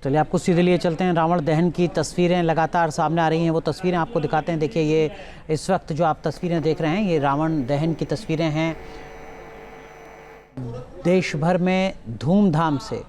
चलिए आपको सीधे लिए चलते हैं। रावण दहन की तस्वीरें लगातार सामने आ रही हैं, वो तस्वीरें आपको दिखाते हैं। देखिए ये इस वक्त जो आप तस्वीरें देख रहे हैं ये रावण दहन की तस्वीरें हैं। देश भर में धूमधाम से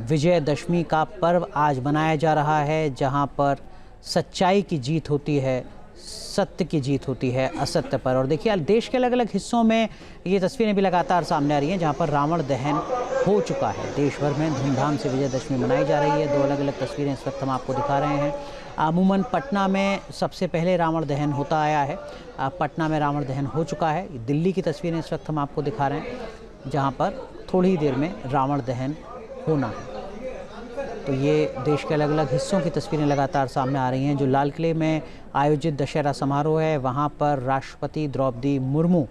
विजयदशमी का पर्व आज मनाया जा रहा है, जहां पर सच्चाई की जीत होती है, सत्य की जीत होती है असत्य पर। और देखिए देश के अलग अलग हिस्सों में ये तस्वीरें भी लगातार सामने आ रही हैं, जहां पर रावण दहन हो चुका है। देश भर में धूमधाम से विजयदशमी मनाई जा रही है। दो अलग अलग तस्वीरें इस वक्त हम आपको दिखा रहे हैं। अमूमन पटना में सबसे पहले रावण दहन होता आया है। पटना में रावण दहन हो चुका है। दिल्ली की तस्वीरें इस वक्त हम आपको दिखा रहे हैं, जहाँ पर थोड़ी ही देर में रावण दहन होना है। तो ये देश के अलग अलग हिस्सों की तस्वीरें लगातार सामने आ रही हैं। जो लाल किले में आयोजित दशहरा समारोह है, वहाँ पर राष्ट्रपति द्रौपदी मुर्मू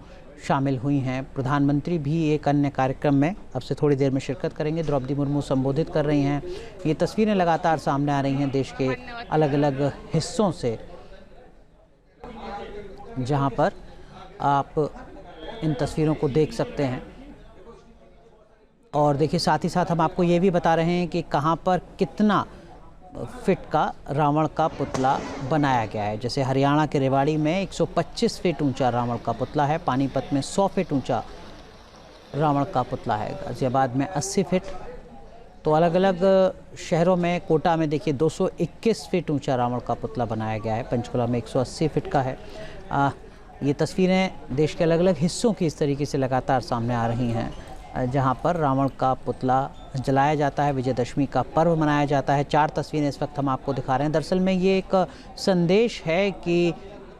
शामिल हुई हैं। प्रधानमंत्री भी एक अन्य कार्यक्रम में अब से थोड़ी देर में शिरकत करेंगे। द्रौपदी मुर्मू संबोधित कर रही हैं। ये तस्वीरें लगातार सामने आ रही हैं देश के अलग अलग हिस्सों से, जहाँ पर आप इन तस्वीरों को देख सकते हैं। और देखिए साथ ही साथ हम आपको ये भी बता रहे हैं कि कहाँ पर कितना फिट का रावण का पुतला बनाया गया है। जैसे हरियाणा के रेवाड़ी में 125 फीट ऊंचा रावण का पुतला है। पानीपत में 100 फीट ऊंचा रावण का पुतला है। गाजियाबाद में 80 फीट। तो अलग अलग शहरों में, कोटा में देखिए 221 फीट ऊंचा रावण का पुतला बनाया गया है। पंचकुला में 180 फीट का है। ये तस्वीरें देश के अलग अलग हिस्सों की इस तरीके से लगातार सामने आ रही हैं, जहां पर रावण का पुतला जलाया जाता है, विजयदशमी का पर्व मनाया जाता है। 4 तस्वीरें इस वक्त हम आपको दिखा रहे हैं। दरअसल में ये एक संदेश है कि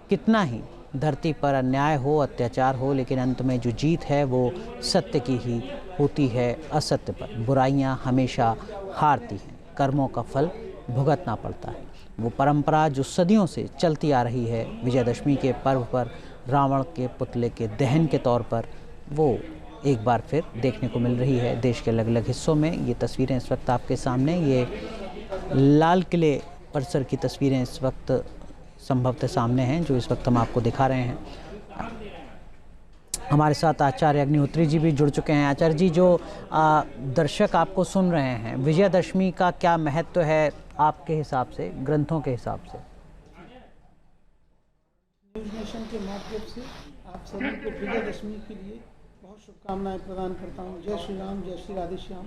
कितना ही धरती पर अन्याय हो, अत्याचार हो, लेकिन अंत में जो जीत है वो सत्य की ही होती है असत्य पर। बुराइयां हमेशा हारती हैं, कर्मों का फल भुगतना पड़ता है। वो परंपरा जो सदियों से चलती आ रही है, विजयदशमी के पर्व पर रावण के पुतले के दहन के तौर पर, वो एक बार फिर देखने को मिल रही है देश के अलग अलग हिस्सों में। ये तस्वीरें इस वक्त आपके सामने, ये लाल किले परिसर की तस्वीरें इस वक्त संभवतः सामने हैं, जो इस वक्त हम आपको दिखा रहे हैं। हमारे साथ आचार्य अग्निहोत्री जी भी जुड़ चुके हैं। आचार्य जी, जो दर्शक आपको सुन रहे हैं, विजयदशमी का क्या महत्व है आपके हिसाब से, ग्रंथों के हिसाब से? न्यूज़ नेशन के माध्यम से आप सभी को विजयदशमी के लिए बहुत शुभकामनाएं प्रदान करता हूं। जय श्री राम, जय श्री राधे श्याम।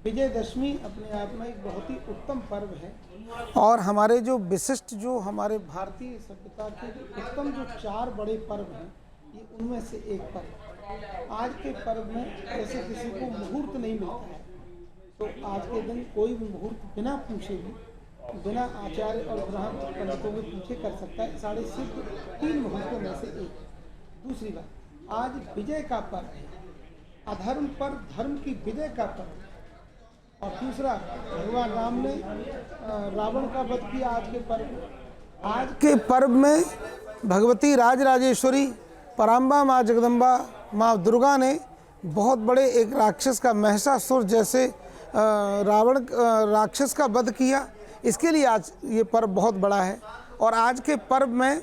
विजयदशमी अपने आप में एक बहुत ही उत्तम पर्व है और हमारे जो विशिष्ट, जो हमारे भारतीय सभ्यता के उत्तम जो 4 बड़े पर्व हैं, ये उनमें से एक पर्व। आज के पर्व में जैसे किसी को मुहूर्त नहीं मिलता है, तो आज के दिन कोई भी मुहूर्त बिना पूछे भी, बिना आचार्य और ब्राह्मण पंडितों के पूछे कर सकता है। 3.5 मुहूर्तों में से एक। दूसरी बात, आज विजय का पर्व है, अधर्म पर धर्म की विजय का पर्व। और दूसरा, भगवान राम ने रावण का वध किया आज के पर्व में। आज के पर्व में भगवती राजराजेश्वरी पराम्बा माँ जगदम्बा माँ दुर्गा ने बहुत बड़े एक राक्षस का, महिषासुर जैसे रावण राक्षस का वध किया। इसके लिए आज ये पर्व बहुत बड़ा है। और आज के पर्व में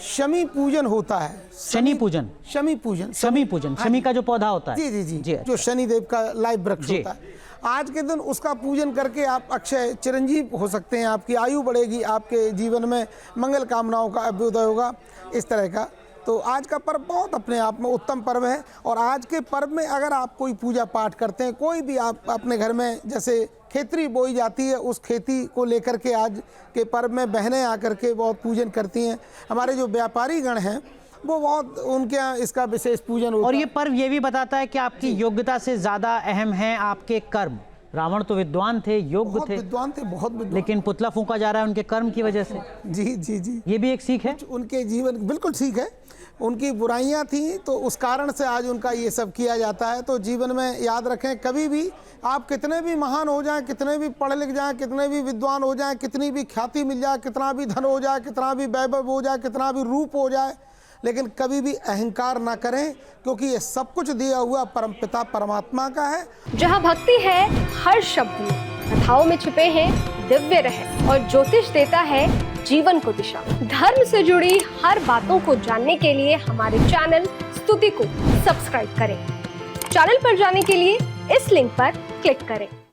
शमी पूजन होता है। शनि पूजन, शमी पूजन, शमी पूजन, शमी का जो पौधा होता है, जी जी जी, जी, जो शनि देव का लाइव वृक्ष होता है। आज के दिन उसका पूजन करके आप अक्षय चिरंजीव हो सकते हैं, आपकी आयु बढ़ेगी, आपके जीवन में मंगल कामनाओं का अभ्युदय होगा, इस तरह का। तो आज का पर्व बहुत अपने आप में उत्तम पर्व है। और आज के पर्व में अगर आप कोई पूजा पाठ करते हैं, कोई भी आप अपने घर में, जैसे खेती बोई जाती है, उस खेती को लेकर के आज के पर्व में बहनें आकर के बहुत पूजन करती हैं। हमारे जो व्यापारी गण हैं वो बहुत, उनके यहाँ इसका विशेष पूजन होता है। और ये पर्व ये भी बताता है कि आपकी योग्यता से ज़्यादा अहम है आपके कर्म। रावण तो विद्वान थे, योग्य थे, विद्वान थे, बहुत विद्वान, लेकिन पुतला फूंका जा रहा है उनके कर्म की वजह से। जी जी जी, ये भी एक सीख है। उनके जीवन, बिल्कुल ठीक है। उनकी बुराइयां थी, तो उस कारण से आज उनका ये सब किया जाता है। तो जीवन में याद रखें, कभी भी आप कितने भी महान हो जाएं, कितने भी पढ़े लिख जाएं, कितने भी विद्वान हो जाएं, कितनी भी ख्याति मिल जाए, कितना भी धन हो जाए, कितना भी वैभव हो जाए, कितना भी रूप हो जाए, लेकिन कभी भी अहंकार ना करें, क्योंकि ये सब कुछ दिया हुआ परमपिता परमात्मा का है। जहाँ भक्ति है हर शब्द में, कथाओं में छुपे हैं दिव्य रहस्य, और ज्योतिष देता है जीवन को दिशा। धर्म से जुड़ी हर बातों को जानने के लिए हमारे चैनल स्तुति को सब्सक्राइब करें। चैनल पर जाने के लिए इस लिंक पर क्लिक करें।